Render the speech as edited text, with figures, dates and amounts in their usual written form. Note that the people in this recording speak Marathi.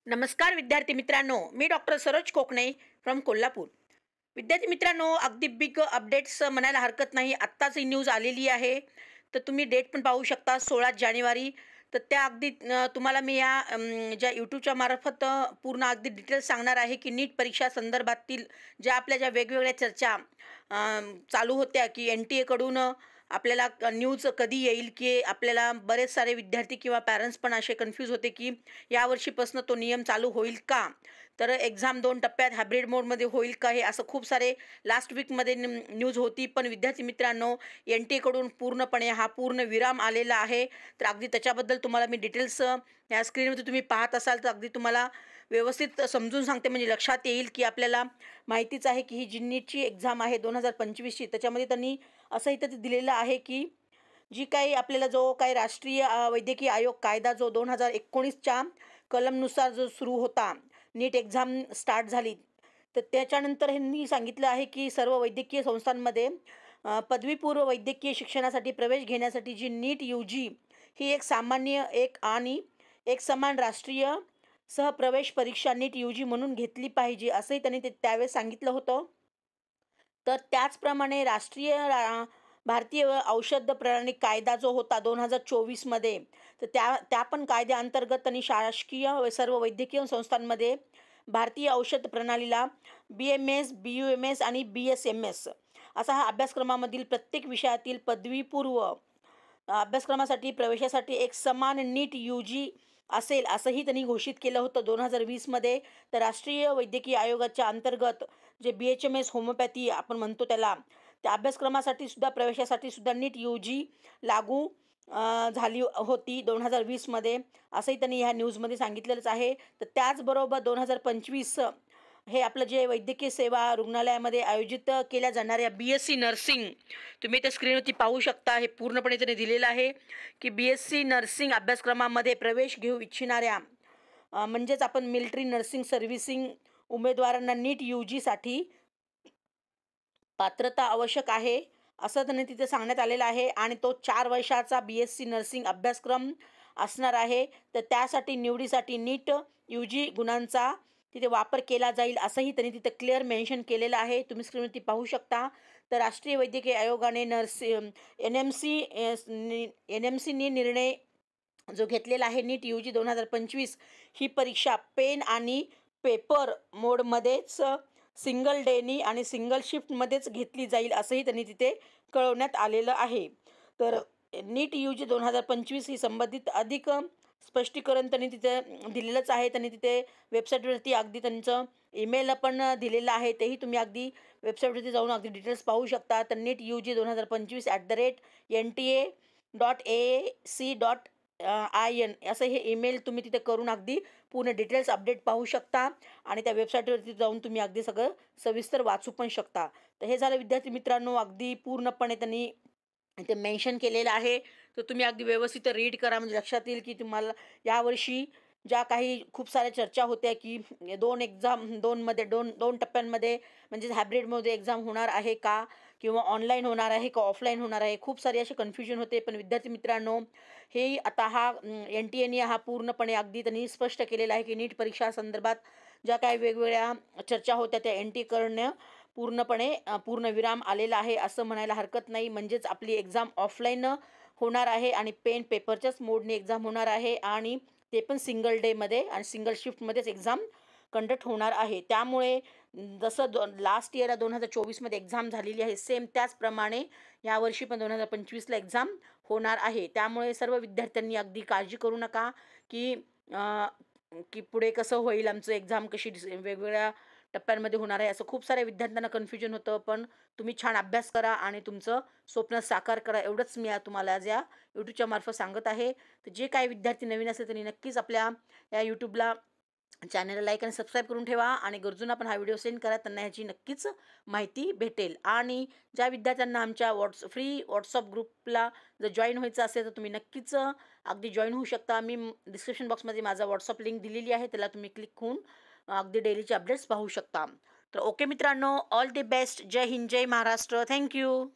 नमस्कार विद्यार्थी मित्रांनो, मी डॉक्टर सरोज कोकणे फ्रॉम कोल्हापूर. विद्यार्थी मित्रांनो, अगदी बिग अपडेट्स म्हणायला हरकत नाही. आत्ताच ही न्यूज आलेली आहे, तर तुम्ही डेट पण पाहू शकता 16 जानेवारी. तर त्या अगदी तुम्हाला मी या ज्या यूट्यूबच्या मार्फत पूर्ण अगदी डिटेल्स सांगणार आहे की नीट परीक्षा संदर्भातील ज्या आपल्या ज्या वेगवेगळ्या चर्चा चालू होत्या की NTA कडून आपल्याला न्यूज कधी येईल, की आपल्याला बरेच सारे विद्यार्थी किंवा पॅरेंट्स पण असे कन्फ्यूज होते की यावर्षीपासून तो नियम चालू होईल का, तर एक्झाम 2 टप्प्यात हायब्रिड मोडमध्ये होईल का, हे असं खूप सारे लास्ट वीकमध्ये न्यूज होती. पण विद्यार्थी मित्रांनो, NTA कडून पूर्णपणे हा पूर्ण विराम आलेला आहे. तर अगदी त्याच्याबद्दल तुम्हाला मी डिटेल्स या स्क्रीनवरती तुम्ही पाहत असाल तर अगदी तुम्हाला व्यवस्थित समजून सांगते, म्हणजे लक्षात येईल की आपल्याला माहितीच आहे की ही जी नीटची एक्झाम आहे 2025ची, त्याच्यामध्ये त्यांनी असं इथं दिलेलं आहे की जी काही आपल्याला जो काही राष्ट्रीय वैद्यकीय आयोग कायदा जो 2019च्या कलमनुसार जो सुरू होता, नीट एक्झाम स्टार्ट झाली, तर त्याच्यानंतर ह्यांनी सांगितलं आहे की सर्व वैद्यकीय संस्थांमध्ये पदवीपूर्व वैद्यकीय शिक्षणासाठी प्रवेश घेण्यासाठी जी नीट UG ही एक सामान्य आणि एक समान राष्ट्रीय सहप्रवेश परीक्षा नीट UG म्हणून घेतली पाहिजे, असंही त्यांनी त्यावेळेस सांगितलं होतं. तर त्याचप्रमाणे भारतीय औषध प्रणाली कायदा जो होता 2024मध्ये, तर त्या पण कायद्याअंतर्गत त्यांनी शासकीय सर्व वैद्यकीय संस्थांमध्ये भारतीय औषध प्रणालीला BMS, BUMS आणि BSMS असा हा अभ्यासक्रमामधील प्रत्येक विषयातील पदवीपूर्व अभ्यासक्रमासाठी प्रवेशासाठी एक समान नीट UG असेल, असंही त्यांनी घोषित केलं होतं 2020मध्ये. तर राष्ट्रीय वैद्यकीय आयोगाच्या अंतर्गत जे BHMS होमिओपॅथी आपण म्हणतो त्याला, त्या अभ्यासक्रमासाठी सुद्धा प्रवेशासाठी सुद्धा नीट UG लागू झाली होती 2020मध्ये, असंही त्यांनी ह्या न्यूजमध्ये सांगितलेलंच आहे. तर त्याचबरोबर 2025 हे आपलं जे वैद्यकीय सेवा रुग्णालयामध्ये आयोजित केल्या जाणाऱ्या BSc नर्सिंग, तुम्ही त्या स्क्रीनवरती पाहू शकता, हे पूर्णपणे त्यांनी दिलेलं आहे की BSc नर्सिंग अभ्यासक्रमामध्ये प्रवेश घेऊ इच्छिणाऱ्या म्हणजेच आपण मिलिटरी नर्सिंग सर्व्हिसिंग उमेदवारांना नीट UGसाठी पात्रता आवश्यक आहे, असं त्यांनी तिथे सांगण्यात आलेलं आहे. आणि तो 4 वर्षाचा BSc नर्सिंग अभ्यासक्रम असणार आहे. तर त्यासाठी निवडीसाठी नीट UG गुणांचा तिथे वापर केला जाईल, असंही त्यांनी तिथे क्लिअर मेन्शन केलेलं आहे. तुम्ही स्क्रीनवरती पाहू शकता. तर राष्ट्रीय वैद्यकीय आयोगाने NMCने निर्णय जो घेतलेला आहे, नीट UG 2025 ही परीक्षा पेन आणि पेपर मोडमध्येच सिंगल डेनी आणि सिंगल शिफ्टमध्येच घेतली जाईल, असंही त्यांनी तिथे कळवण्यात आलेलं आहे. तर नीट UG 2025 ही संबंधित अधिक स्पष्टीकरण त्यांनी तिथे दिलेलंच आहे. त्यांनी तिथे वेबसाईटवरती अगदी त्यांचं ईमेल पण दिलेलं आहे, तेही तुम्ही अगदी वेबसाईटवरती जाऊन अगदी डिटेल्स पाहू शकता. तर नीट UG 2025@NTA.ac.in असं हे ईमेल तुम्ही तिथे करून अगदी पूर्ण डिटेल्स अपडेट पाहू शकता आणि त्या वेबसाईटवरती जाऊन तुम्ही अगदी सगळं सविस्तर वाचू पण शकता. तर हे झालं विद्यार्थी मित्रांनो, अगदी पूर्णपणे त्यांनी इथे मेन्शन केलेलं आहे. तर तुम्ही अगदी व्यवस्थित रीड करा, म्हणजे लक्षात येईल की तुम्हाला यावर्षी ज्या काही खूप साऱ्या चर्चा होत्या की 2 टप्प्यांमध्ये म्हणजे हायब्रिडमध्ये एक्झाम होणार आहे का, किंवा ऑनलाईन होणार आहे का ऑफलाईन होणार आहे, खूप सारे असे कन्फ्युजन होते. पण विद्यार्थी मित्रांनो, हे आता हा NTAने हा पूर्णपणे अगदी त्यांनी स्पष्ट केलेला आहे की नीट परीक्षा संदर्भात ज्या काही वेगवेगळ्या चर्चा होत्या त्या NTA पूर्णपणे पूर्णविराम आलेला आहे, असं म्हणायला हरकत नाही. म्हणजेच आपली एक्झाम ऑफलाईन होणार आहे आणि पेन पेपरच्याच मोडने एक्झाम होणार आहे, आणि ते पण सिंगल डेमध्ये आणि सिंगल शिफ्टमध्येच एक्झाम कंडक्ट होणार आहे. त्यामुळे जसं लास्ट इयरला 2024मध्ये एक्झाम झालेली आहे, सेम त्याचप्रमाणे यावर्षी पण 2025ला एक्झाम होणार आहे. त्यामुळे सर्व विद्यार्थ्यांनी अगदी काळजी करू नका की की पुढे कसं होईल आमचं, एक्झाम कशी वेगवेगळ्या टप्प्यांमध्ये होणार आहे, असं खूप साऱ्या विद्यार्थ्यांना कन्फ्युजन होतं. पण तुम्ही छान अभ्यास करा आणि तुमचं स्वप्न साकार करा, एवढंच मी तुम्हाला आज या यूट्यूबच्या मार्फत सांगत आहे. तर जे काही विद्यार्थी नवीन असेल त्यांनी नक्कीच आपल्या या यूट्यूबला चॅनलला लाईक आणि सबस्क्राईब करून ठेवा, आणि गरजूंना पण हा व्हिडिओ सेंड करा, त्यांना ह्याची नक्कीच माहिती भेटेल. आणि ज्या विद्यार्थ्यांना आमच्या फ्री व्हॉट्सअप ग्रुपला जर जॉईन व्हायचं असेल तर तुम्ही नक्कीच अगदी जॉईन होऊ शकता. मी डिस्क्रिप्शन बॉक्समध्ये माझा व्हॉट्सअप लिंक दिलेली आहे, त्याला तुम्ही क्लिक होऊन अगदी डेलीचे अपडेट्स पाहू शकता. तर ओके मित्रांनो, ऑल दी बेस्ट. जय हिंद, जय महाराष्ट्र. थँक्यू.